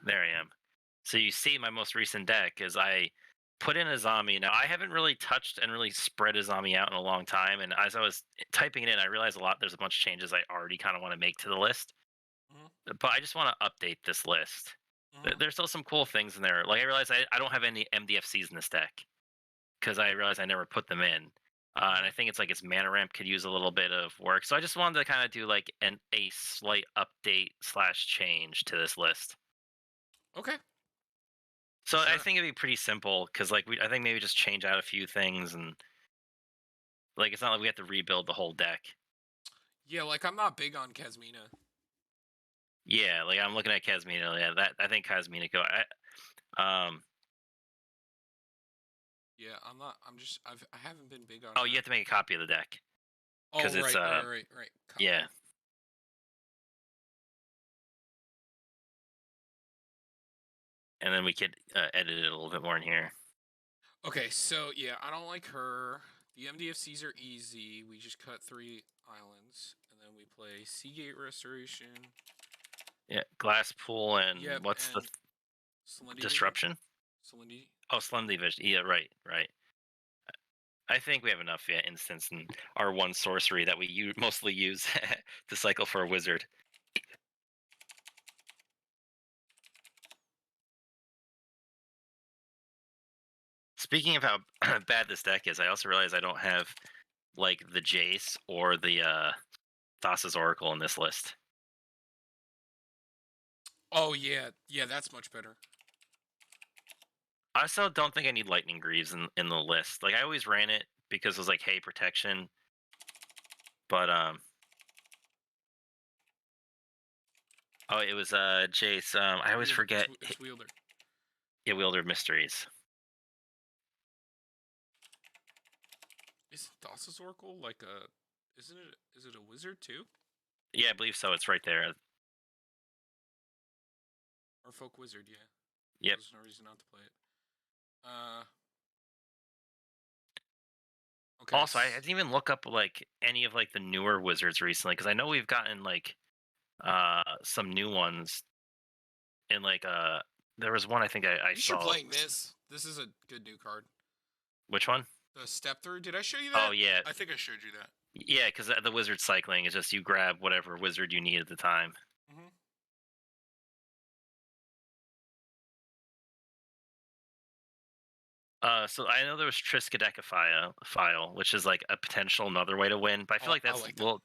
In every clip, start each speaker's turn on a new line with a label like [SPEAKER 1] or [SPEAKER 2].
[SPEAKER 1] There I am. So you see my most recent deck is I put in Azami. Now I haven't really touched and really spread Azami out in a long time, and as I was typing it in, I realized there's a bunch of changes I already kind of want to make to the list.
[SPEAKER 2] Mhm,
[SPEAKER 1] But I just want to update this list.
[SPEAKER 2] mhm.
[SPEAKER 1] There's still some cool things in there. Like I realized I don't have any MDFCs in this deck because I realized I never put them in. And I
[SPEAKER 2] Mhm.
[SPEAKER 1] think it's like its mana ramp could use a little bit of work. So I just wanted to kind of do like a slight update slash change to this list.
[SPEAKER 2] Okay,
[SPEAKER 1] So I
[SPEAKER 2] sure.
[SPEAKER 1] think it'd be pretty simple because I think maybe just change out a few things and like it's not like we have to rebuild the whole deck.
[SPEAKER 2] Yeah, like, I'm not big on Kasmina.
[SPEAKER 1] Yeah, like I'm looking at Casmina. Yeah, that I think Casmina go. Um.
[SPEAKER 2] Yeah, I'm not I haven't been big on
[SPEAKER 1] Oh, you
[SPEAKER 2] her.
[SPEAKER 1] have to make a copy of the deck
[SPEAKER 2] Oh,
[SPEAKER 1] because it's
[SPEAKER 2] right.
[SPEAKER 1] yeah.
[SPEAKER 2] Copy.
[SPEAKER 1] And then we could edit it a little bit more in here.
[SPEAKER 2] Okay, so, yeah, I don't like her. The MDFCs are easy. We just cut 3 islands, and then we play Seagate Restoration.
[SPEAKER 1] Yeah, glass pool and
[SPEAKER 2] Yep,
[SPEAKER 1] what's the
[SPEAKER 2] and Salinity Vision?
[SPEAKER 1] disruption?
[SPEAKER 2] Salinity?
[SPEAKER 1] Oh, Slim Division. Yeah, right, right. I think we have enough instants in our one sorcery that we mostly use to cycle for a wizard. Speaking of how bad this deck is, I also realize I don't have like the Jace or the Thassa's Oracle in this list.
[SPEAKER 2] Oh, yeah. Yeah, that's much better.
[SPEAKER 1] I also don't think I need Lightning Greaves in the list. Like I always ran it because it was like, hey, protection. But oh, it was Jace. I always forget.
[SPEAKER 2] It's Wielder.
[SPEAKER 1] Yeah, Wielder of Mysteries.
[SPEAKER 2] Isn't Thassa's Oracle like a... Isn't it... Is it a wizard, too?
[SPEAKER 1] Yeah, I believe so. It's right there.
[SPEAKER 2] Or folk wizard, yeah.
[SPEAKER 1] Yep.
[SPEAKER 2] There's no reason not to play it. Uh, okay.
[SPEAKER 1] Also, I didn't even look up like any of like the newer wizards recently because I know we've gotten like some new ones in like there was one I think I
[SPEAKER 2] You should
[SPEAKER 1] saw.
[SPEAKER 2] playing this. This is a good new card.
[SPEAKER 1] Which one?
[SPEAKER 2] The step through. Did I show you
[SPEAKER 1] Oh
[SPEAKER 2] that?
[SPEAKER 1] yeah,
[SPEAKER 2] I think I showed you that.
[SPEAKER 1] yeah. Because the wizard cycling is just you grab whatever wizard you need at the time.
[SPEAKER 2] Hmm.
[SPEAKER 1] So I know there was Triskaidekaphile file, which is like a potential another way to win, but I feel
[SPEAKER 2] Oh,
[SPEAKER 1] like
[SPEAKER 2] I
[SPEAKER 1] that's a
[SPEAKER 2] like that.
[SPEAKER 1] little.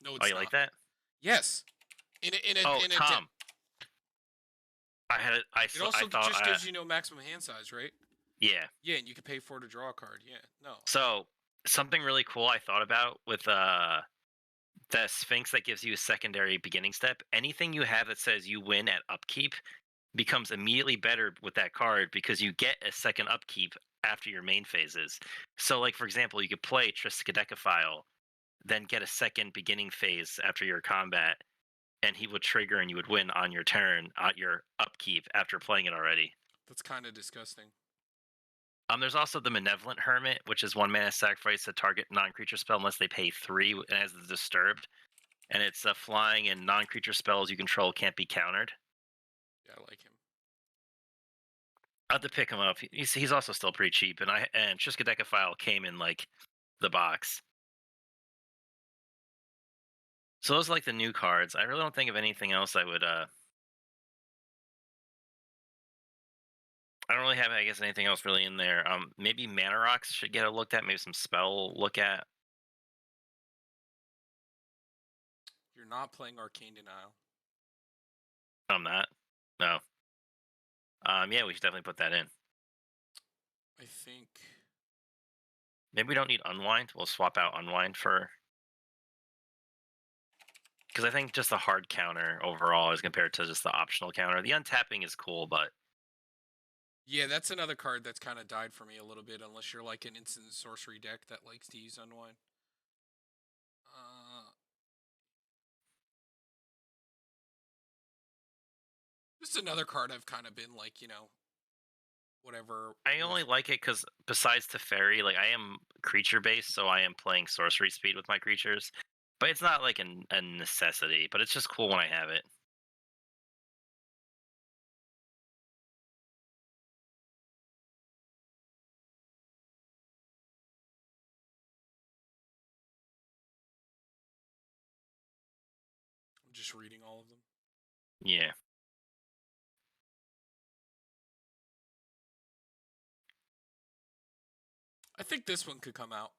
[SPEAKER 2] No,
[SPEAKER 1] Oh,
[SPEAKER 2] it's
[SPEAKER 1] you like
[SPEAKER 2] not.
[SPEAKER 1] that?
[SPEAKER 2] Yes.
[SPEAKER 1] Oh,
[SPEAKER 2] In a
[SPEAKER 1] Tom, I had it.
[SPEAKER 2] it
[SPEAKER 1] I
[SPEAKER 2] also
[SPEAKER 1] thought.
[SPEAKER 2] just gives you no maximum hand size, right?
[SPEAKER 1] Yeah.
[SPEAKER 2] Yeah, and you can pay 4 to draw a card. Yeah. No.
[SPEAKER 1] So something really cool I thought about with the Sphinx that gives you a secondary beginning step. Anything you have that says you win at upkeep becomes immediately better with that card because you get a second upkeep after your main phases. So, like for example, you could play Triskaidekaphile, then get a second beginning phase after your combat, and he would trigger and you would win on your turn at your upkeep after playing it already.
[SPEAKER 2] That's kind of disgusting.
[SPEAKER 1] There's also the Malevolent Hermit, which is 1 mana sacrifice to target non-creature spell unless they pay 3 and has the Disturbed. And it's flying and non-creature spells you control can't be countered.
[SPEAKER 2] Yeah, I like him.
[SPEAKER 1] I have to pick him up. He's also still pretty cheap, and Triskaidekaphile came in like the box. So those are like the new cards. I really don't think of anything else I would. I don't really have, I guess, anything else really in there. Maybe Mana Rocks should get a looked at. Maybe some spell look at.
[SPEAKER 2] You're not playing Arcane Denial.
[SPEAKER 1] I'm not. No. Yeah, we should definitely put that in.
[SPEAKER 2] I think.
[SPEAKER 1] Maybe we don't need Unwind. We'll swap out Unwind for because I think just the hard counter overall as compared to just the optional counter. The untapping is cool, but
[SPEAKER 2] Yeah, that's another card that's kind of died for me a little bit, unless you're like an instant sorcery deck that likes to use Unwind. Uh, just another card I've kind of been like, whatever
[SPEAKER 1] I only
[SPEAKER 2] with.
[SPEAKER 1] like it because besides Teferi, like I am creature based, so I am playing sorcery speed with my creatures. But it's not like a necessity, but it's just cool when I have it.
[SPEAKER 2] just reading all of them.
[SPEAKER 1] Yeah.
[SPEAKER 2] I think this one could come out.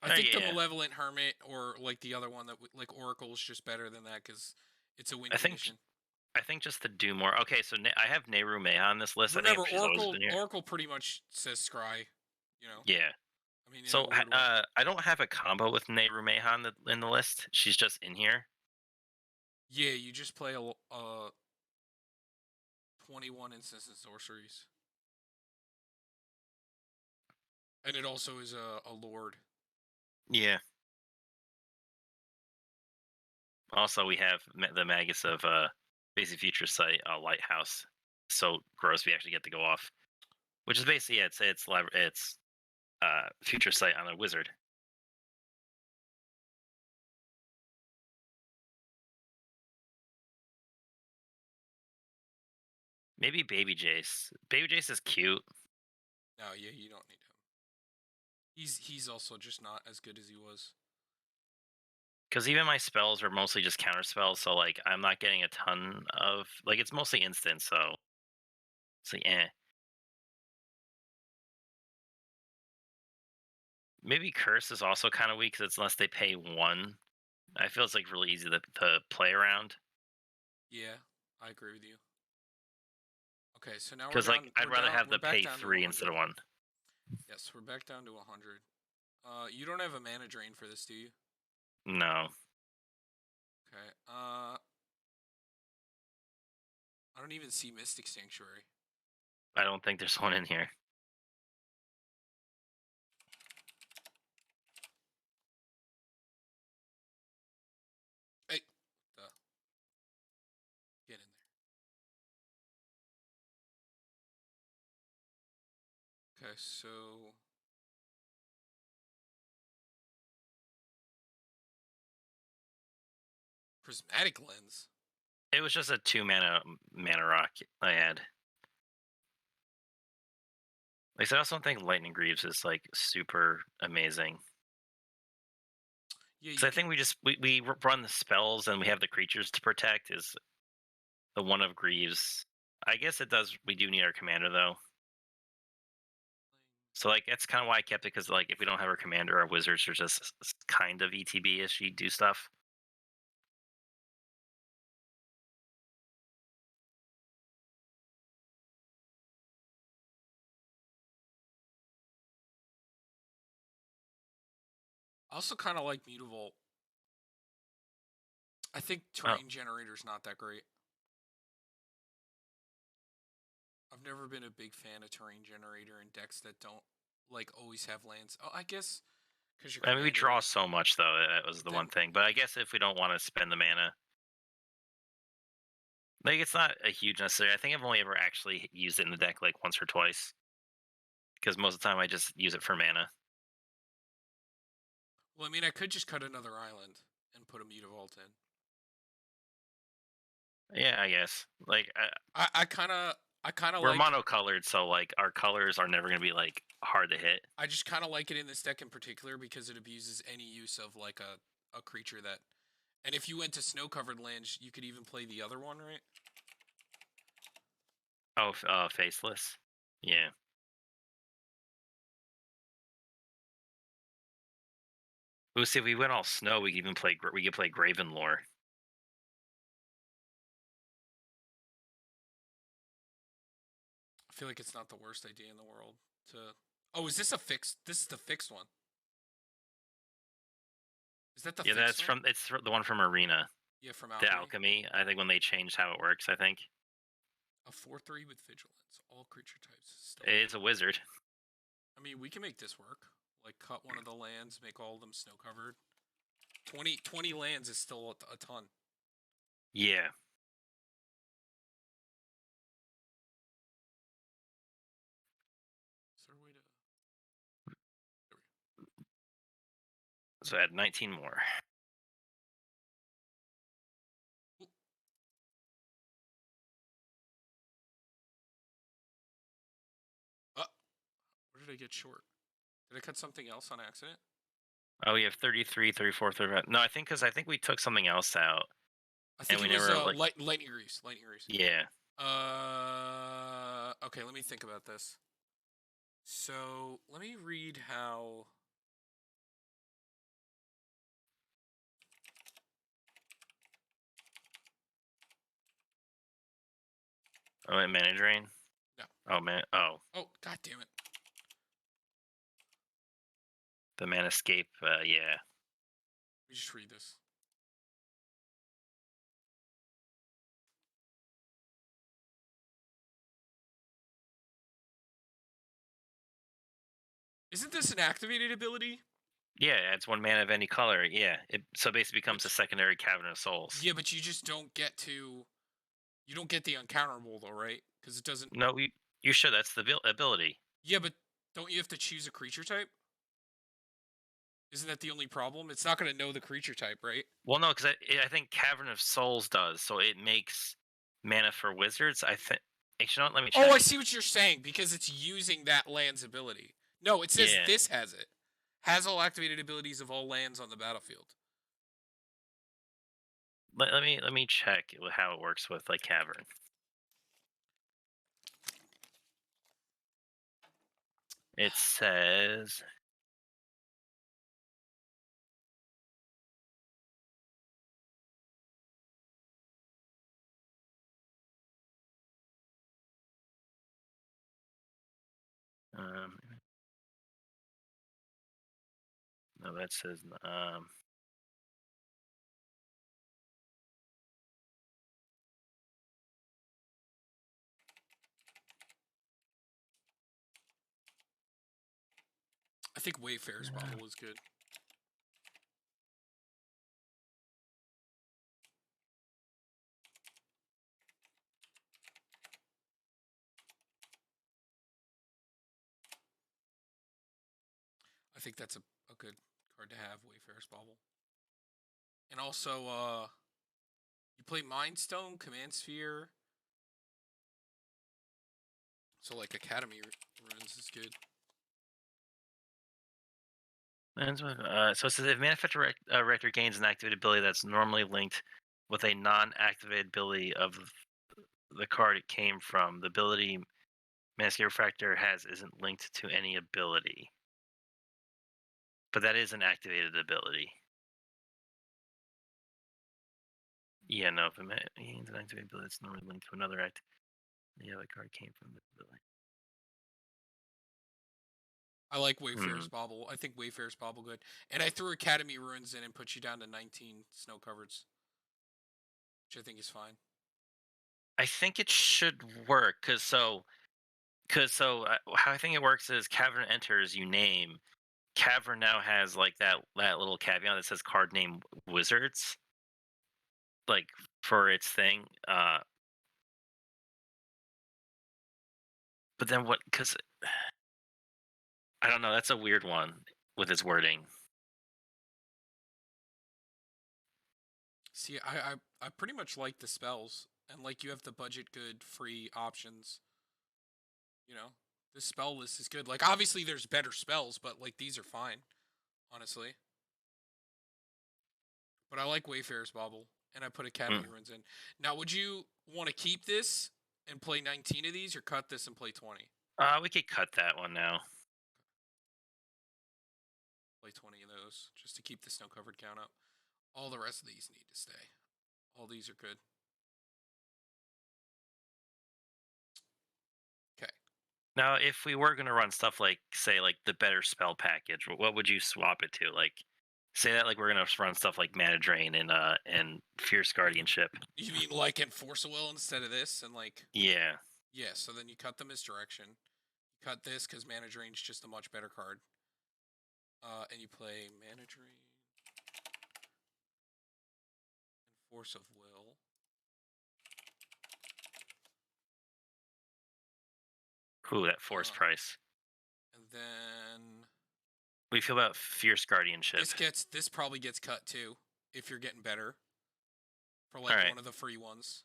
[SPEAKER 2] I
[SPEAKER 1] Oh,
[SPEAKER 2] think the
[SPEAKER 1] yeah.
[SPEAKER 2] Malevolent Hermit or like the other one that like Oracle is just better than that because it's a win
[SPEAKER 1] I think
[SPEAKER 2] condition.
[SPEAKER 1] I think just to do more. Okay, so I have Nehru May on this list. I think
[SPEAKER 2] Remember,
[SPEAKER 1] she's always been here.
[SPEAKER 2] Oracle pretty much says scry. You know,
[SPEAKER 1] Yeah.
[SPEAKER 2] I mean, in a
[SPEAKER 1] So
[SPEAKER 2] weird way.
[SPEAKER 1] I don't have a combo with Nehru Mayhan in the list. She's just in here.
[SPEAKER 2] Yeah, you just play a 21 instants and sorceries, and it also is a lord.
[SPEAKER 1] Yeah. Also, we have the Magus of Basic Future Sight, Lighthouse. So gross, we actually get to go off, which is basically it's Future Sight on a wizard. Maybe Baby Jace. Baby Jace is cute
[SPEAKER 2] No, yeah, you don't need him. He's also just not as good as he was.
[SPEAKER 1] because even my spells are mostly just counter spells. So like I'm not getting a ton of like it's mostly instant. So it's like Maybe Curse is also kind of weak because it's unless they pay one. I feel it's like really easy to play around.
[SPEAKER 2] Yeah, I agree with you. Okay, so now we're
[SPEAKER 1] Because like
[SPEAKER 2] down.
[SPEAKER 1] I'd
[SPEAKER 2] We're
[SPEAKER 1] rather
[SPEAKER 2] down.
[SPEAKER 1] have
[SPEAKER 2] We're
[SPEAKER 1] the
[SPEAKER 2] back
[SPEAKER 1] pay
[SPEAKER 2] down to
[SPEAKER 1] 3 instead
[SPEAKER 2] 100.
[SPEAKER 1] of 1.
[SPEAKER 2] Yes, we're back down to 100. You don't have a mana drain for this, do you?
[SPEAKER 1] No,
[SPEAKER 2] Okay. I don't even see Mystic Sanctuary.
[SPEAKER 1] I don't think there's one in here.
[SPEAKER 2] Hey, the get in there. Okay, so Prismatic Lens.
[SPEAKER 1] It was just a 2 mana rock I had. Like I said, I also don't think Lightning Greaves is like super amazing.
[SPEAKER 2] Yeah,
[SPEAKER 1] So
[SPEAKER 2] you
[SPEAKER 1] I
[SPEAKER 2] can.
[SPEAKER 1] think we run the spells and we have the creatures to protect is the one of Greaves. I guess it does. We do need our commander though. So like that's kind of why I kept it because like if we don't have our commander, our wizards are just kind of ETB-ish. You do stuff.
[SPEAKER 2] I also kind of like Mutavault. I think
[SPEAKER 1] Oh,
[SPEAKER 2] Terrain Generator's not that great. I've never been a big fan of Terrain Generator and decks that don't like always have lands. Oh, I guess because your
[SPEAKER 1] I mean we
[SPEAKER 2] commander.
[SPEAKER 1] draw so much though. That was the
[SPEAKER 2] Then
[SPEAKER 1] one thing. But I guess if we don't want to spend the mana, like it's not a huge necessary. I think I've only ever actually used it in the deck like once or twice because most of the time I just use it for mana.
[SPEAKER 2] well, I mean, I could just cut another island and put a Mutavault in.
[SPEAKER 1] Yeah, I guess. Like
[SPEAKER 2] I kind of
[SPEAKER 1] we're
[SPEAKER 2] like.
[SPEAKER 1] monocolored, so like our colors are never gonna be like hard to hit.
[SPEAKER 2] I just kind of like it in this deck in particular because it abuses any use of like a creature that. And if you went to snow covered lands, you could even play the other one, right?
[SPEAKER 1] Oh, faceless. Yeah. We'll see if we went all snow. We could even play. We could play Graven Lore.
[SPEAKER 2] I feel like it's not the worst idea in the world to. Oh, is this a fixed? This is the fixed one. Is that the
[SPEAKER 1] Yeah,
[SPEAKER 2] fixed
[SPEAKER 1] that's
[SPEAKER 2] one?
[SPEAKER 1] from. It's the one from Arena.
[SPEAKER 2] Yeah, from
[SPEAKER 1] The
[SPEAKER 2] Alchemy.
[SPEAKER 1] Alchemy. I think when they changed how it works, I think
[SPEAKER 2] A 4/3 with vigilance. All creature types still.
[SPEAKER 1] it is a wizard.
[SPEAKER 2] I mean, we can make this work. Like, cut one of the lands, make all of them snow covered. 20 lands is still a ton.
[SPEAKER 1] Yeah.
[SPEAKER 2] Is there a way to.
[SPEAKER 1] So add 19 more.
[SPEAKER 2] Where did I get short? Did I cut something else on accident?
[SPEAKER 1] Oh, we have 33, 34, 35. No, I think because I think we took something else out.
[SPEAKER 2] I
[SPEAKER 1] and
[SPEAKER 2] think
[SPEAKER 1] we
[SPEAKER 2] it was
[SPEAKER 1] never like.
[SPEAKER 2] lightning grease. Lightning grease.
[SPEAKER 1] Yeah.
[SPEAKER 2] Okay, let me think about this. So let me read how.
[SPEAKER 1] Oh, and mana drain.
[SPEAKER 2] No.
[SPEAKER 1] Oh man. Oh,
[SPEAKER 2] Oh, god damn it.
[SPEAKER 1] the mana escape. Yeah.
[SPEAKER 2] Let me just read this. Isn't this an activated ability?
[SPEAKER 1] Yeah, it adds 1 mana of any color. Yeah, it so basically becomes a
[SPEAKER 2] Which,
[SPEAKER 1] secondary Cavern of Souls.
[SPEAKER 2] yeah, but you just don't get to. You don't get the uncounterable though, right? Because it doesn't.
[SPEAKER 1] No, you should. That's the ability.
[SPEAKER 2] Yeah, but don't you have to choose a creature type? Isn't that the only problem? It's not going to know the creature type, right?
[SPEAKER 1] Well, no, because I think Cavern of Souls does, so it makes mana for wizards. I think. Actually, no, let me check.
[SPEAKER 2] Oh, I see what you're saying because it's using that land's ability. No, it says
[SPEAKER 1] Yeah.
[SPEAKER 2] this has it. Has all activated abilities of all lands on the battlefield.
[SPEAKER 1] Let me check how it works with like Cavern. It says. Um, no, that says.
[SPEAKER 2] I think Wayfarer's Bauble is good. I think that's a good card to have, Wayfarer's Bauble. And also, you play Mind Stone, Command Sphere. So like Academy Runes is good.
[SPEAKER 1] So it says if Manifest Rector gains an activated ability that's normally linked with a non-activated ability of the card it came from, the ability Manascape Refractor has isn't linked to any ability. But that is an activated ability. Yeah, no, if it gains an activated ability that's normally linked to another act, the other card came from the ability.
[SPEAKER 2] I like Wayfarer's Bauble. I think Wayfarer's Bauble good. And I threw Academy Runes in and put you down to 19 snow covereds. Which I think is fine.
[SPEAKER 1] I think it should work how I think it works is Cavern enters, you name. Cavern now has like that little caveat that says card name wizards, like for its thing. But then what? Because I don't know. That's a weird one with its wording.
[SPEAKER 2] See, I pretty much like the spells, and like you have the budget good free options. You know, this spell list is good. Like obviously there's better spells, but like these are fine, honestly. But I like Wayfarer's Bauble, and I put Academy Runes in. Now, would you want to keep this and play 19 of these, or cut this and play 20?
[SPEAKER 1] We could cut that one now.
[SPEAKER 2] Play 20 of those just to keep the snow covered count up. All the rest of these need to stay. All these are good. Okay.
[SPEAKER 1] Now, if we were gonna run stuff like, say, like the better spell package, what would you swap it to? Like, say that like we're gonna run stuff like Mana Drain and Fierce Guardianship.
[SPEAKER 2] You mean like Enforce a Will instead of this, and like
[SPEAKER 1] Yeah.
[SPEAKER 2] yeah. So then you cut the Misdirection, you cut this because Mana Drain's just a much better card. And you play Mana Drain, Enforce of Will.
[SPEAKER 1] Ooh, that force price.
[SPEAKER 2] And then
[SPEAKER 1] We feel about Fierce Guardianship.
[SPEAKER 2] this probably gets cut too if you're getting better for like one of the free ones.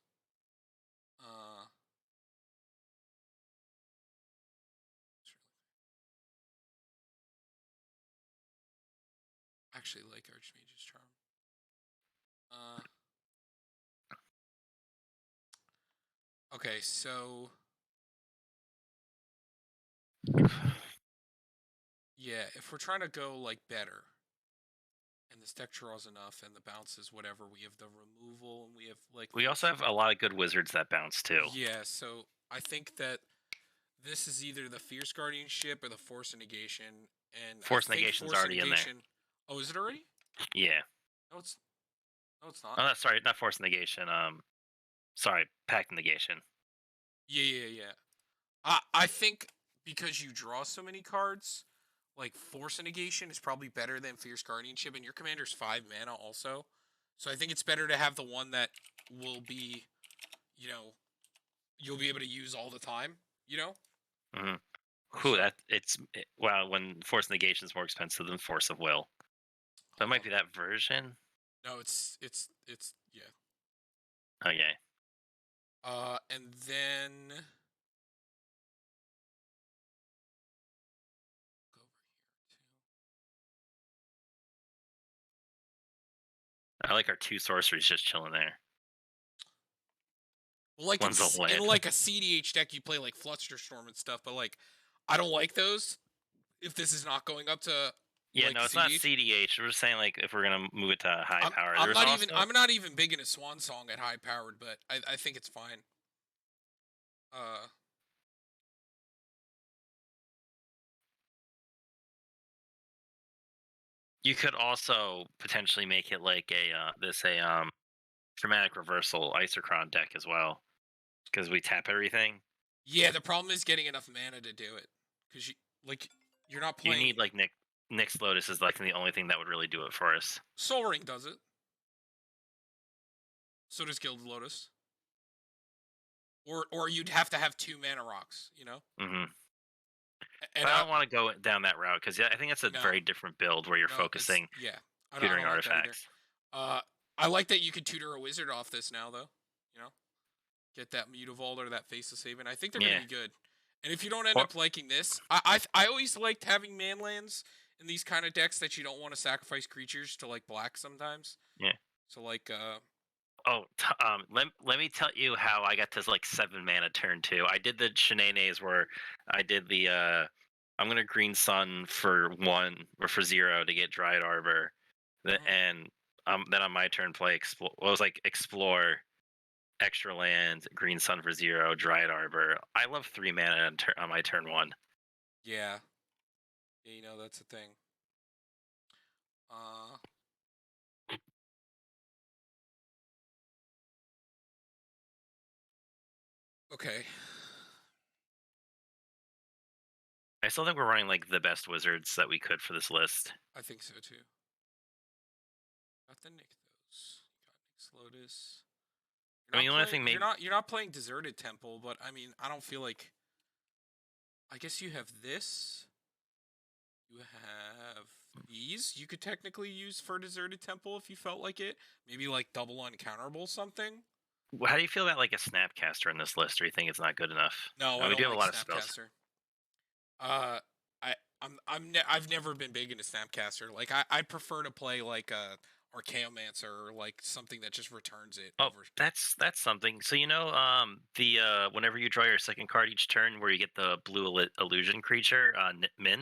[SPEAKER 2] Actually like Archmage's Charm. Okay, so yeah, if we're trying to go like better, and the deck draws enough, and the bounces whatever, we have the removal, and we have like
[SPEAKER 1] We also
[SPEAKER 2] force.
[SPEAKER 1] have a lot of good wizards that bounce too.
[SPEAKER 2] Yeah, so I think that this is either the fierce guardianship or the force of negation, and I
[SPEAKER 1] Force
[SPEAKER 2] think
[SPEAKER 1] negation's
[SPEAKER 2] force of
[SPEAKER 1] already in there.
[SPEAKER 2] negation. Oh, is it already?
[SPEAKER 1] Yeah.
[SPEAKER 2] No, it's no, it's not.
[SPEAKER 1] Oh, sorry, not force negation. Sorry, pact negation.
[SPEAKER 2] Yeah, yeah, yeah. I think because you draw so many cards, like Force of Negation is probably better than Fierce Guardianship, and your commander's 5 mana also. So I think it's better to have the one that will be, you know, you'll be able to use all the time. You know.
[SPEAKER 1] Hmm. Whew,
[SPEAKER 2] So
[SPEAKER 1] well, when force negation is more expensive than force of will. So it might be that version.
[SPEAKER 2] no, it's yeah.
[SPEAKER 1] Okay.
[SPEAKER 2] And then go over here too.
[SPEAKER 1] I like our two sorceries just chilling there.
[SPEAKER 2] Well, like
[SPEAKER 1] One's a
[SPEAKER 2] in
[SPEAKER 1] land.
[SPEAKER 2] like a CDH deck, you play like Flusterstorm and stuff, but like I don't like those. If this is not going up to
[SPEAKER 1] Yeah,
[SPEAKER 2] like
[SPEAKER 1] no, it's not
[SPEAKER 2] CDH,
[SPEAKER 1] CDH. We're just saying like if we're gonna move it to high power.
[SPEAKER 2] I'm
[SPEAKER 1] There's
[SPEAKER 2] not even
[SPEAKER 1] also
[SPEAKER 2] I'm not even big into Swan Song at high powered, but I think it's fine. Uh,
[SPEAKER 1] you could also potentially make it like a dramatic reversal Isochron deck as well because we tap everything.
[SPEAKER 2] yeah, the problem is getting enough mana to do it because like you're not
[SPEAKER 1] You
[SPEAKER 2] playing.
[SPEAKER 1] need like Nyx Lotus is like the only thing that would really do it for us.
[SPEAKER 2] Soul Ring does it. So does Gilded Lotus. Or you'd have to have 2 mana rocks, you know.
[SPEAKER 1] Hmm.
[SPEAKER 2] And
[SPEAKER 1] But I don't want to go down that route because I think that's a
[SPEAKER 2] no
[SPEAKER 1] very different build where you're
[SPEAKER 2] no it's
[SPEAKER 1] focusing
[SPEAKER 2] yeah I
[SPEAKER 1] tutoring
[SPEAKER 2] don't like that either.
[SPEAKER 1] artifacts.
[SPEAKER 2] Uh, I like that you could tutor a wizard off this now though. You know, get that Mutavault or that Face of Saving. I think they're gonna
[SPEAKER 1] Yeah.
[SPEAKER 2] be good. And if you don't end
[SPEAKER 1] Or
[SPEAKER 2] up liking this, I always liked having manlands in these kind of decks that you don't want to sacrifice creatures to like black sometimes.
[SPEAKER 1] yeah.
[SPEAKER 2] So like
[SPEAKER 1] Let me tell you how I got to like 7 mana turn two. I did the shenanigans where I did the I'm gonna green sun for 1 or for 0 to get Dried Arbor,
[SPEAKER 2] mhm.
[SPEAKER 1] and then on my turn play explore. Well, it was like explore extra land, green sun for 0, Dried Arbor. I love 3 mana on my turn one.
[SPEAKER 2] Yeah. Yeah, you know that's the thing. Uh okay.
[SPEAKER 1] I still think we're running like the best wizards that we could for this list.
[SPEAKER 2] I think so too. Got the Nykthos. You got Nyx Lotus.
[SPEAKER 1] I mean, the only thing maybe
[SPEAKER 2] You're not playing Deserted Temple, but I mean I don't feel like I guess you have this. You have these. You could technically use for Deserted Temple if you felt like it. Maybe like double uncounterable something.
[SPEAKER 1] how do you feel about like a Snapcaster in this list, or you think it's not good enough?
[SPEAKER 2] No, I
[SPEAKER 1] We do
[SPEAKER 2] don't
[SPEAKER 1] have a
[SPEAKER 2] like
[SPEAKER 1] lot of spells.
[SPEAKER 2] Snapcaster. Uh, I've never been big into Snapcaster. Like I'd prefer to play like a Archaeomancer or like something that just returns it
[SPEAKER 1] Oh,
[SPEAKER 2] over.
[SPEAKER 1] that's something. So the whenever you draw your second card each turn, where you get the blue illusion creature, Min.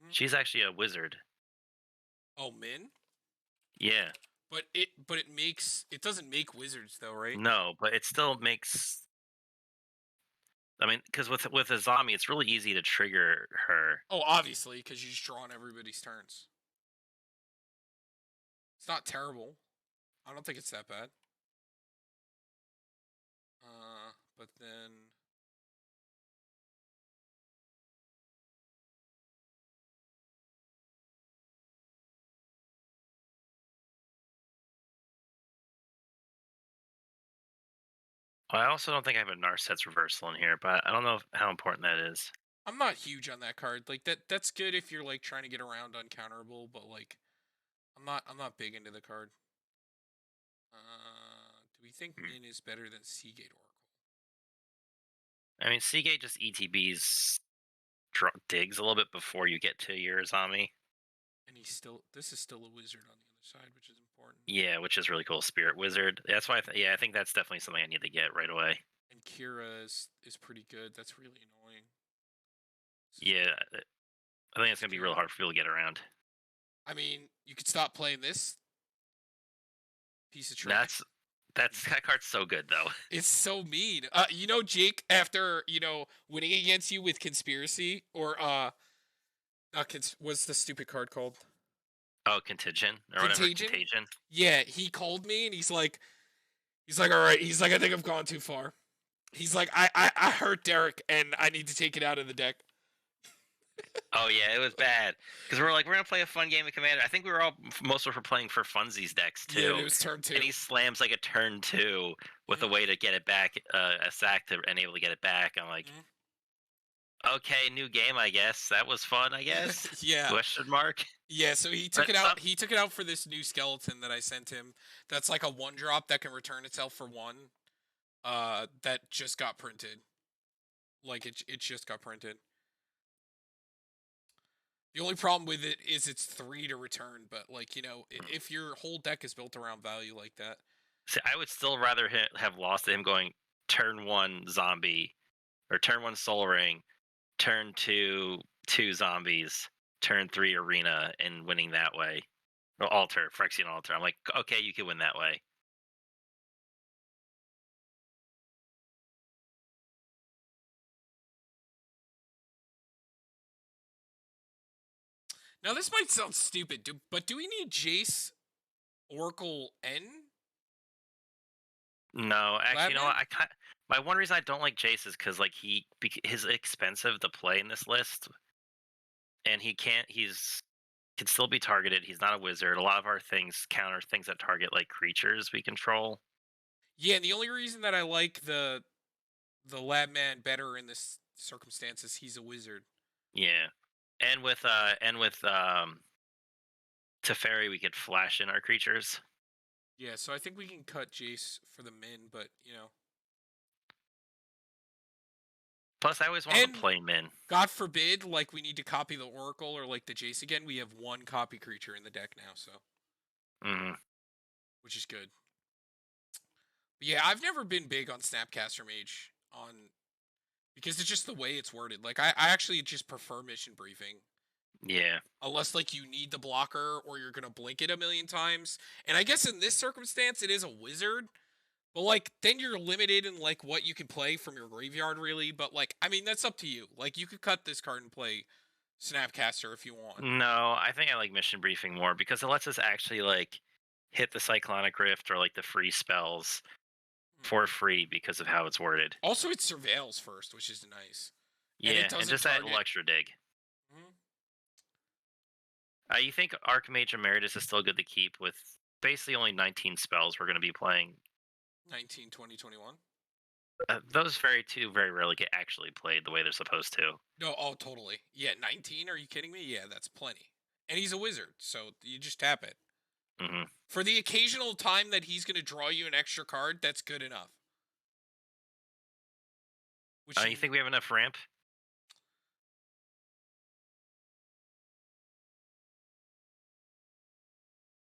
[SPEAKER 2] Hmm?
[SPEAKER 1] She's actually a wizard.
[SPEAKER 2] Oh, Min.
[SPEAKER 1] Yeah,
[SPEAKER 2] But it doesn't make wizards though, right?
[SPEAKER 1] no, but it still makes. I mean, because with Azami, it's really easy to trigger her.
[SPEAKER 2] Oh, obviously, because you just draw on everybody's turns. It's not terrible. I don't think it's that bad. But then
[SPEAKER 1] I also don't think I have a Narset's reversal in here, but I don't know how important that is.
[SPEAKER 2] I'm not huge on that card. Like that's good if you're like trying to get around uncounterable, but like I'm not big into the card. Do we think
[SPEAKER 1] Hmm.
[SPEAKER 2] Min is better than Seagate Oracle?
[SPEAKER 1] I mean, Seagate just ETBs digs a little bit before you get to your Azami.
[SPEAKER 2] And this is still a wizard on the other side, which is important.
[SPEAKER 1] Yeah, which is really cool. Spirit Wizard. That's why. Yeah, I think that's definitely something I need to get right away.
[SPEAKER 2] And Kira is pretty good. That's really annoying.
[SPEAKER 1] Yeah, I think it's gonna be real
[SPEAKER 2] Kira.
[SPEAKER 1] hard for people to get around.
[SPEAKER 2] I mean, you could stop playing this piece of trash.
[SPEAKER 1] That's that card's so good though.
[SPEAKER 2] It's so mean. Jake, after winning against you with conspiracy or not what's the stupid card called?
[SPEAKER 1] Oh, contingent or whatever,
[SPEAKER 2] Contagion.
[SPEAKER 1] contagion.
[SPEAKER 2] Yeah, he called me and he's like, all right. He's like, I think I've gone too far. He's like, I hurt Derek and I need to take it out of the deck.
[SPEAKER 1] Oh yeah, it was bad because we're like we're gonna play a fun game of Commander. I think we were all most of us were playing for funsies decks
[SPEAKER 2] Yeah,
[SPEAKER 1] too.
[SPEAKER 2] it was turn 2.
[SPEAKER 1] And he slams like a turn 2 with a
[SPEAKER 2] Mhm,
[SPEAKER 1] way to get it back, a sack to enable to get it back. I'm like,
[SPEAKER 2] mhm.
[SPEAKER 1] okay, new game, I guess. That was fun, I guess.
[SPEAKER 2] Yeah.
[SPEAKER 1] Question mark.
[SPEAKER 2] Yeah, so he took
[SPEAKER 1] But
[SPEAKER 2] it out. He took it out for this new skeleton that I sent him. That's like a 1-drop that can return itself for 1. That just got printed. Like it just got printed. The only problem with it is it's 3 to return, but like, if your whole deck is built around value like that.
[SPEAKER 1] see, I would still rather have lost to him going turn 1 zombie or turn 1 soul ring, turn 2 2 zombies, turn 3 arena, and winning that way. Or altar, Phyrexian altar. I'm like, okay, you can win that way.
[SPEAKER 2] Now this might sound stupid, but do we need Jace, Oracle, N?
[SPEAKER 1] No, actually, you know
[SPEAKER 2] Labman?
[SPEAKER 1] what? My one reason I don't like Jace is because like he's expensive to play in this list, and he's can still be targeted. He's not a wizard. A lot of our things counter things that target like creatures we control.
[SPEAKER 2] Yeah, and the only reason that I like the Labman better in this circumstance is he's a wizard.
[SPEAKER 1] Yeah, and with Teferi we could flash in our creatures.
[SPEAKER 2] Yeah, so I think we can cut Jace for the min, but
[SPEAKER 1] Plus, I always wanted to
[SPEAKER 2] and
[SPEAKER 1] play Min.
[SPEAKER 2] God forbid, like we need to copy the Oracle or like the Jace again. We have 1 copy creature in the deck now, so
[SPEAKER 1] Hmm.
[SPEAKER 2] which is good. But yeah, I've never been big on Snapcaster Mage because it's just the way it's worded. Like I actually just prefer mission briefing.
[SPEAKER 1] Yeah,
[SPEAKER 2] Unless like you need the blocker or you're gonna blink it a million times. And I guess in this circumstance it is a wizard. But like then you're limited in like what you can play from your graveyard really. But like I mean that's up to you. Like you could cut this card and play Snapcaster if you want.
[SPEAKER 1] no, I think I like mission briefing more because it lets us actually like hit the Cyclonic Rift or like the free spells
[SPEAKER 2] Hmm.
[SPEAKER 1] for free because of how it's worded.
[SPEAKER 2] Also it surveils first, which is nice. And it
[SPEAKER 1] Yeah, and
[SPEAKER 2] doesn't
[SPEAKER 1] just that
[SPEAKER 2] target.
[SPEAKER 1] Electro Dig.
[SPEAKER 2] Mhm.
[SPEAKER 1] You think Archmage Emeritus is still good to keep with basically only 19 spells we're going to be playing?
[SPEAKER 2] 19, 20, 21.
[SPEAKER 1] Those very rarely get actually played the way they're supposed to.
[SPEAKER 2] No, oh totally. Yeah, 19, are you kidding me? Yeah, that's plenty. And he's a wizard, so you just tap it.
[SPEAKER 1] Hmm.
[SPEAKER 2] For the occasional time that he's going to draw you an extra card, that's good enough. Which
[SPEAKER 1] You think we have enough ramp?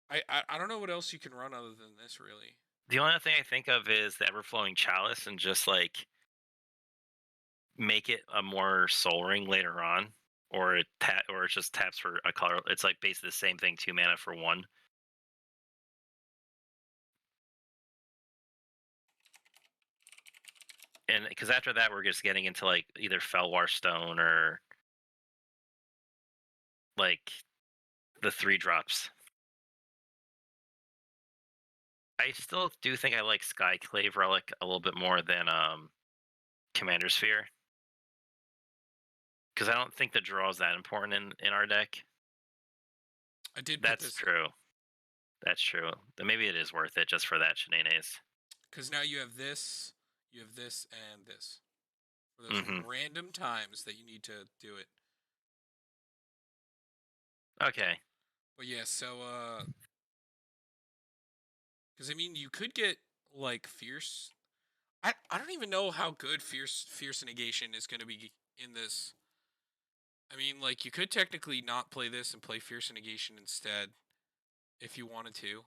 [SPEAKER 2] I don't know what else you can run other than this, really.
[SPEAKER 1] The only other thing I think of is the Everflowing Chalice and just like make it a more Soul Ring later on, or or it just taps for a color. It's like basically the same thing, 2 mana for 1. And because after that we're just getting into like either Felwar Stone or like the 3 drops. I still do think I like Skyclave Relic a little bit more than Commander Sphere because I don't think the draw is that important in our deck.
[SPEAKER 2] I did put
[SPEAKER 1] That's
[SPEAKER 2] this
[SPEAKER 1] true. That's true. Then maybe it is worth it just for that shenanigans.
[SPEAKER 2] because now you have this, and this. For those
[SPEAKER 1] Hmm.
[SPEAKER 2] random times that you need to do it.
[SPEAKER 1] Okay.
[SPEAKER 2] But yeah, so because I mean you could get like fierce. I don't even know how good fierce negation is going to be in this. I mean, like you could technically not play this and play fierce negation instead if you wanted to.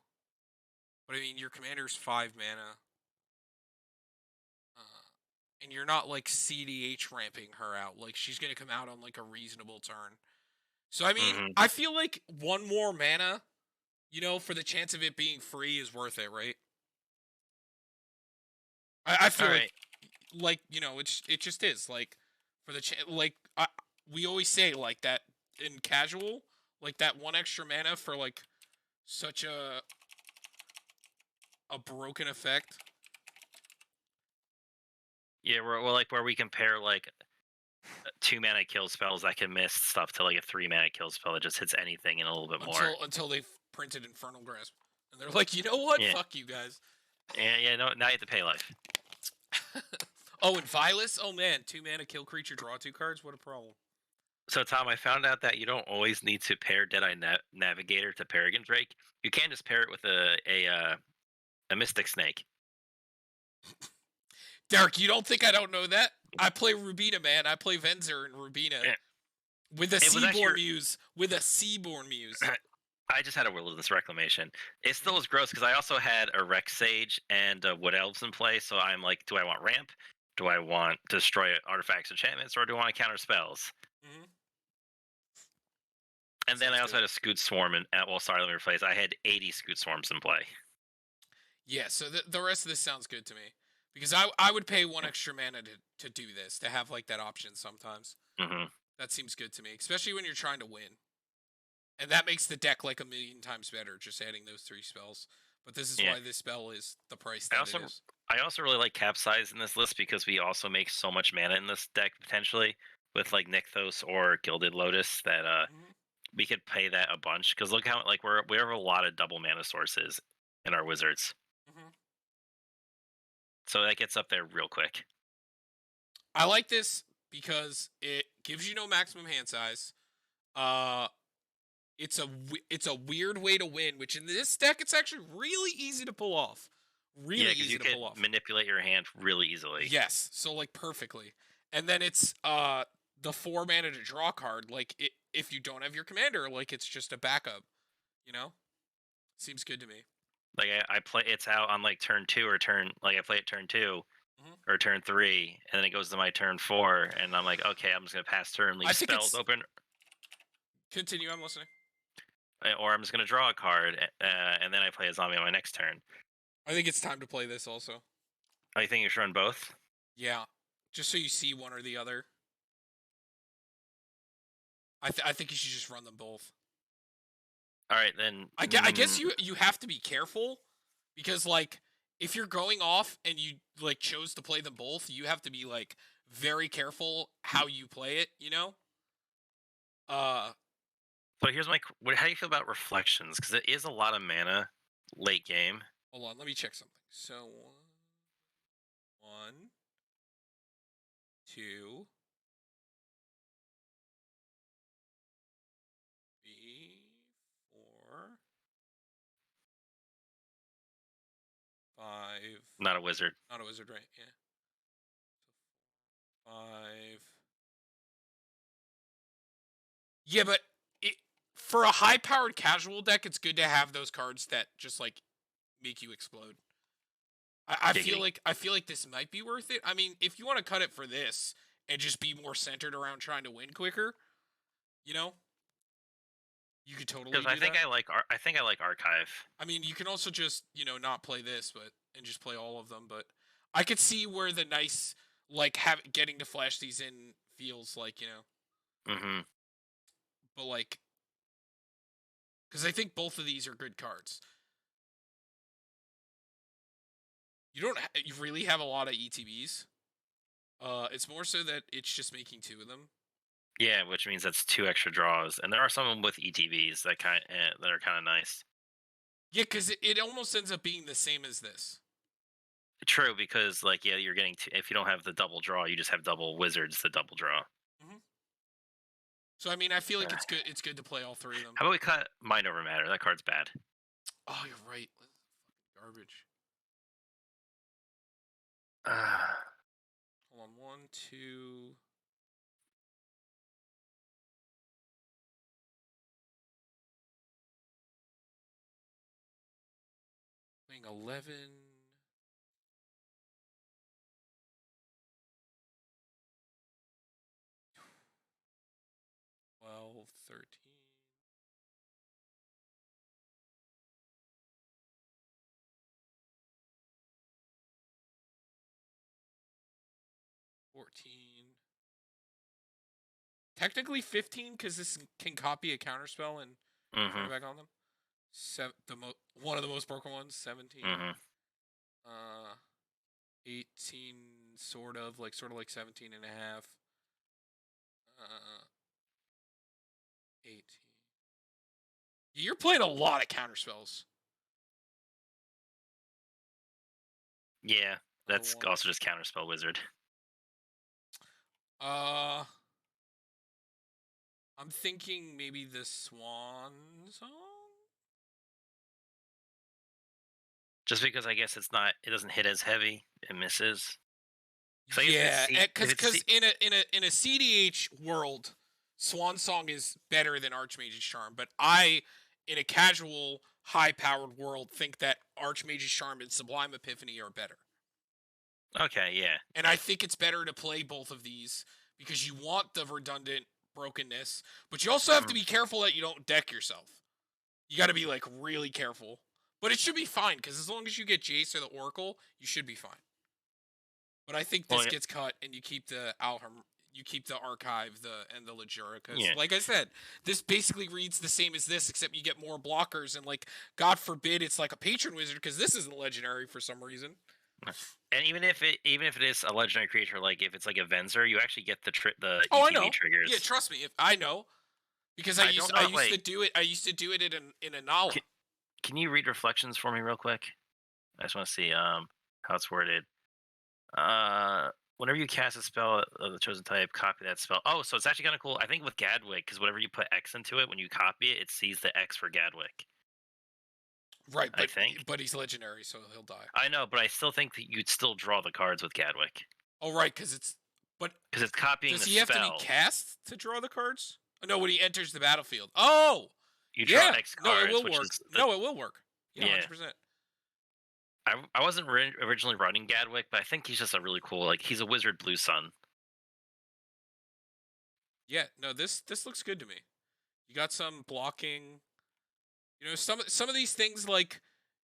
[SPEAKER 2] But I mean, your commander's 5 mana. and you're not like CDH ramping her out. Like she's gonna come out on like a reasonable turn. So I mean,
[SPEAKER 1] Hmm.
[SPEAKER 2] I feel like one more mana, for the chance of it being free is worth it, right? I
[SPEAKER 1] All
[SPEAKER 2] feel
[SPEAKER 1] right.
[SPEAKER 2] like it just is like for the we always say like that in casual, like that one extra mana for like such a broken effect.
[SPEAKER 1] Yeah, we're like where we compare like 2 mana kill spells that can miss stuff to like a 3 mana kill spell that just hits anything and a little bit more.
[SPEAKER 2] Until they've printed Infernal Grasp, and they're like, you know what?
[SPEAKER 1] Yeah,
[SPEAKER 2] Fuck you guys.
[SPEAKER 1] yeah. No, now you have to pay life.
[SPEAKER 2] Oh, and Vilas. Oh man, 2 mana kill creature, draw 2 cards. What a problem.
[SPEAKER 1] So Tom, I found out that you don't always need to pair Deadeye Navigator to Peregrine Drake. You can just pair it with a Mystic Snake.
[SPEAKER 2] Derek, you don't think I don't know that? I play Rubina, man. I play Venzer and Rubina
[SPEAKER 1] Yeah,
[SPEAKER 2] with a
[SPEAKER 1] it was actually.
[SPEAKER 2] Seaborn Muse. With a Seaborn Muse.
[SPEAKER 1] I just had a Wilderness Reclamation. It still was gross because I also had a Rex Sage and Wood Elves in play. So I'm like, do I want ramp? Do I want destroy artifacts, enchantments, or do I want to counter spells?
[SPEAKER 2] Hmm.
[SPEAKER 1] And then
[SPEAKER 2] Sounds
[SPEAKER 1] I also
[SPEAKER 2] good.
[SPEAKER 1] had a Scoot Swarm. And well, sorry, let me rephrase. I had 80 Scoot Swarms in play.
[SPEAKER 2] Yeah, so the rest of this sounds good to me. Because I would pay 1 extra mana to do this, to have like that option sometimes.
[SPEAKER 1] Hmm.
[SPEAKER 2] That seems good to me, especially when you're trying to win. And that makes the deck like a million times better, just adding those 3 spells. But this is
[SPEAKER 1] Yeah.
[SPEAKER 2] why this spell is the price
[SPEAKER 1] I
[SPEAKER 2] that it
[SPEAKER 1] also
[SPEAKER 2] is.
[SPEAKER 1] I also really like Capsize in this list because we also make so much mana in this deck potentially with like Nykthos or Gilded Lotus that
[SPEAKER 2] Hmm.
[SPEAKER 1] we could pay that a bunch because look how like we have a lot of double mana sources in our wizards,
[SPEAKER 2] Hmm.
[SPEAKER 1] so that gets up there real quick.
[SPEAKER 2] I like this because it gives you no maximum hand size. Uh, it's a weird way to win, which in this deck it's actually really easy to pull off.
[SPEAKER 1] Yeah,
[SPEAKER 2] Really
[SPEAKER 1] because you
[SPEAKER 2] easy to
[SPEAKER 1] could
[SPEAKER 2] pull off.
[SPEAKER 1] manipulate your hand really easily.
[SPEAKER 2] Yes, so like perfectly. And then it's the 4 mana to draw card. Like if you don't have your commander, like it's just a backup. You know, seems good to me.
[SPEAKER 1] Like I play it's out on like turn 2 or turn like I play it turn 2
[SPEAKER 2] Hmm.
[SPEAKER 1] or turn 3, and then it goes to my turn 4, and I'm like, okay, I'm just gonna pass turn,
[SPEAKER 2] I
[SPEAKER 1] leave
[SPEAKER 2] think
[SPEAKER 1] spells
[SPEAKER 2] it's
[SPEAKER 1] open,
[SPEAKER 2] continue. I'm listening.
[SPEAKER 1] or I'm just gonna draw a card, and then I play a zombie on my next turn.
[SPEAKER 2] I think it's time to play this also.
[SPEAKER 1] I think you should run both.
[SPEAKER 2] Yeah, just so you see one or the other. I think you should just run them both.
[SPEAKER 1] All right, then.
[SPEAKER 2] I guess you have to be careful because like if you're going off and you like chose to play them both, you have to be like very careful how you play it. Uh,
[SPEAKER 1] So here's how do you feel about reflections? Because it is a lot of mana late game.
[SPEAKER 2] hold on, let me check something. So one, two, three, four, five.
[SPEAKER 1] Not a wizard.
[SPEAKER 2] Not a wizard, right? Yeah. So five. Yeah, but it, for a high-powered casual deck, it's good to have those cards that just like make you explode.
[SPEAKER 1] Giggity.
[SPEAKER 2] I feel like this might be worth it. I mean, if you want to cut it for this and just be more centered around trying to win quicker, you know, you could totally
[SPEAKER 1] Because I
[SPEAKER 2] do
[SPEAKER 1] think
[SPEAKER 2] that.
[SPEAKER 1] I think I like archive.
[SPEAKER 2] I mean, you can also just not play this, but and just play all of them. But I could see where the nice like have getting to flash these in feels like
[SPEAKER 1] Hmm.
[SPEAKER 2] but like because I think both of these are good cards. You really have a lot of ETBs. It's more so that it's just making 2 of them.
[SPEAKER 1] Yeah, which means that's 2 extra draws, and there are some with ETBs that are kind of nice.
[SPEAKER 2] Yeah, because it almost ends up being the same as this.
[SPEAKER 1] True, because like yeah, you're getting if you don't have the double draw, you just have double wizards. The double draw.
[SPEAKER 2] Hmm. So I mean, I feel like
[SPEAKER 1] Uh,
[SPEAKER 2] it's good. It's good to play all 3 of them.
[SPEAKER 1] how about we cut mind over matter? That card's bad.
[SPEAKER 2] Oh, you're right. Garbage.
[SPEAKER 1] Uh,
[SPEAKER 2] Hold on. One, two. Playing 11. 12, 13. Technically 15 because this can copy a counterspell and turn
[SPEAKER 1] Mm-hmm.
[SPEAKER 2] it back on them. One of the most broken ones. 17.
[SPEAKER 1] Mm-hmm.
[SPEAKER 2] 18, sort of like 17 and a half. 18. You're playing a lot of counterspells.
[SPEAKER 1] Yeah,
[SPEAKER 2] Another
[SPEAKER 1] that's
[SPEAKER 2] one.
[SPEAKER 1] also just counterspell wizard.
[SPEAKER 2] I'm thinking maybe the Swan Song.
[SPEAKER 1] Just because I guess it doesn't hit as heavy, it misses. So I guess
[SPEAKER 2] Yeah,
[SPEAKER 1] if it's
[SPEAKER 2] because in a CDH world, Swan Song is better than Archmage's Charm. But in a casual, high-powered world, think that Archmage's Charm and Sublime Epiphany are better.
[SPEAKER 1] okay, yeah.
[SPEAKER 2] And I think it's better to play both of these because you want the redundant brokenness, but you also have to be careful that you don't deck yourself. You got to be like really careful. But it should be fine because as long as you get Jace or the Oracle, you should be fine. But I think
[SPEAKER 1] Well,
[SPEAKER 2] this gets cut and you keep the you keep the Archive, and the Legura, because
[SPEAKER 1] yeah.
[SPEAKER 2] like I said, this basically reads the same as this, except you get more blockers and like God forbid it's like a Patron Wizard because this isn't legendary for some reason.
[SPEAKER 1] And even if it is a legendary creature, like if it's like a Venser, you actually get the
[SPEAKER 2] Oh, I
[SPEAKER 1] ETB
[SPEAKER 2] know.
[SPEAKER 1] triggers.
[SPEAKER 2] Yeah, trust me, if I know, because
[SPEAKER 1] I don't know,
[SPEAKER 2] I used to do it. I used to do it in a Nala.
[SPEAKER 1] Can you read reflections for me real quick? I just want to see how it's worded. Whenever you cast a spell of the chosen type, copy that spell. Oh, so it's actually kind of cool. I think with Gadwick, because whenever you put X into it, when you copy it, it sees the X for Gadwick.
[SPEAKER 2] Right,
[SPEAKER 1] I think.
[SPEAKER 2] but he's legendary, so he'll die.
[SPEAKER 1] I know, but I still think that you'd still draw the cards with Gadwick.
[SPEAKER 2] Oh, right, because it's
[SPEAKER 1] copying
[SPEAKER 2] does
[SPEAKER 1] the
[SPEAKER 2] he have to be
[SPEAKER 1] spell.
[SPEAKER 2] cast to draw the cards? Oh, no, when he enters the battlefield. Oh,
[SPEAKER 1] You draw
[SPEAKER 2] yeah.
[SPEAKER 1] X
[SPEAKER 2] No, it
[SPEAKER 1] cards,
[SPEAKER 2] will
[SPEAKER 1] which
[SPEAKER 2] work.
[SPEAKER 1] is
[SPEAKER 2] No, it will work. Yeah,
[SPEAKER 1] yeah.
[SPEAKER 2] 100%.
[SPEAKER 1] I wasn't originally running Gadwick, but I think he's just a really cool, like, he's a wizard blue sun.
[SPEAKER 2] Yeah, no, this looks good to me. You got some blocking. You know, some of these things, like,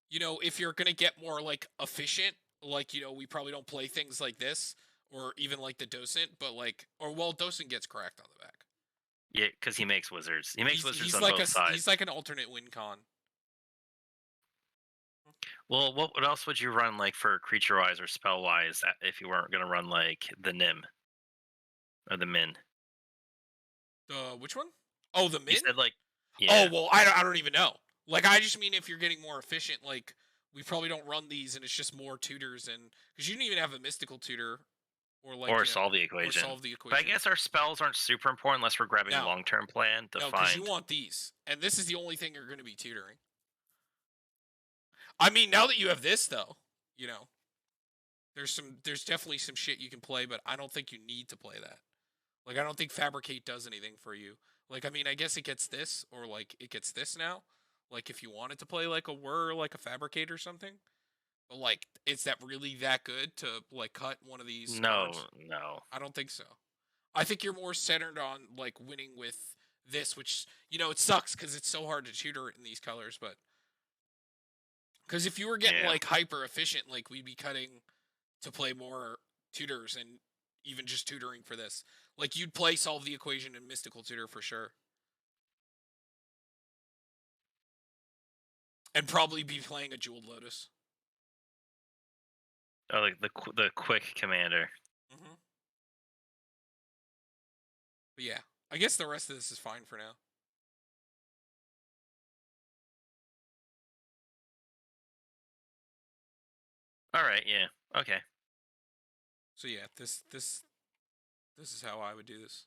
[SPEAKER 2] you know, if you're gonna get more like efficient, like, you know, we probably don't play things like this, or even like the Docent, but like, or well, Docent gets cracked on the back.
[SPEAKER 1] Yeah, because he makes wizards. He makes wizards
[SPEAKER 2] He's
[SPEAKER 1] on
[SPEAKER 2] like
[SPEAKER 1] both sides.
[SPEAKER 2] he's like an alternate win con.
[SPEAKER 1] Well, what else would you run, like, for creature-wise or spell-wise if you weren't going to run, like, the Nim? Or the Min?
[SPEAKER 2] The which one? Oh, the
[SPEAKER 1] You
[SPEAKER 2] Min?
[SPEAKER 1] said, like,
[SPEAKER 2] Oh,
[SPEAKER 1] yeah.
[SPEAKER 2] well, I don't even know. Like, I just mean if you're getting more efficient, like, we probably don't run these and it's just more tutors, and because you didn't even have a mystical tutor or like,
[SPEAKER 1] Or
[SPEAKER 2] you know,
[SPEAKER 1] solve the
[SPEAKER 2] or
[SPEAKER 1] equation.
[SPEAKER 2] solve the
[SPEAKER 1] But I
[SPEAKER 2] equation.
[SPEAKER 1] guess our spells aren't super important unless we're grabbing
[SPEAKER 2] No.
[SPEAKER 1] long-term plan to
[SPEAKER 2] No, because you
[SPEAKER 1] find.
[SPEAKER 2] want these, and this is the only thing you're going to be tutoring. I mean, now that you have this, though, you know, there's definitely some shit you can play, but I don't think you need to play that. Like, I don't think Fabricate does anything for you. Like, I mean, I guess it gets this, or like it gets this now. Like, if you wanted to play like a Whir, like a Fabricate or something, but like, is that really that good to like cut one of these cards?
[SPEAKER 1] No.
[SPEAKER 2] I don't think so. I think you're more centered on like winning with this, which, you know, it sucks because it's so hard to tutor it in these colors, but because if you were getting like hyper efficient, like we'd be cutting to play more tutors and even just tutoring for this. Like, you'd play solve the equation and mystical tutor for sure. And probably be playing a jeweled lotus.
[SPEAKER 1] Oh, like the quick commander.
[SPEAKER 2] Mm-hmm. But yeah, I guess the rest of this is fine for now.
[SPEAKER 1] All right, yeah. Okay.
[SPEAKER 2] So yeah, this is how I would do this.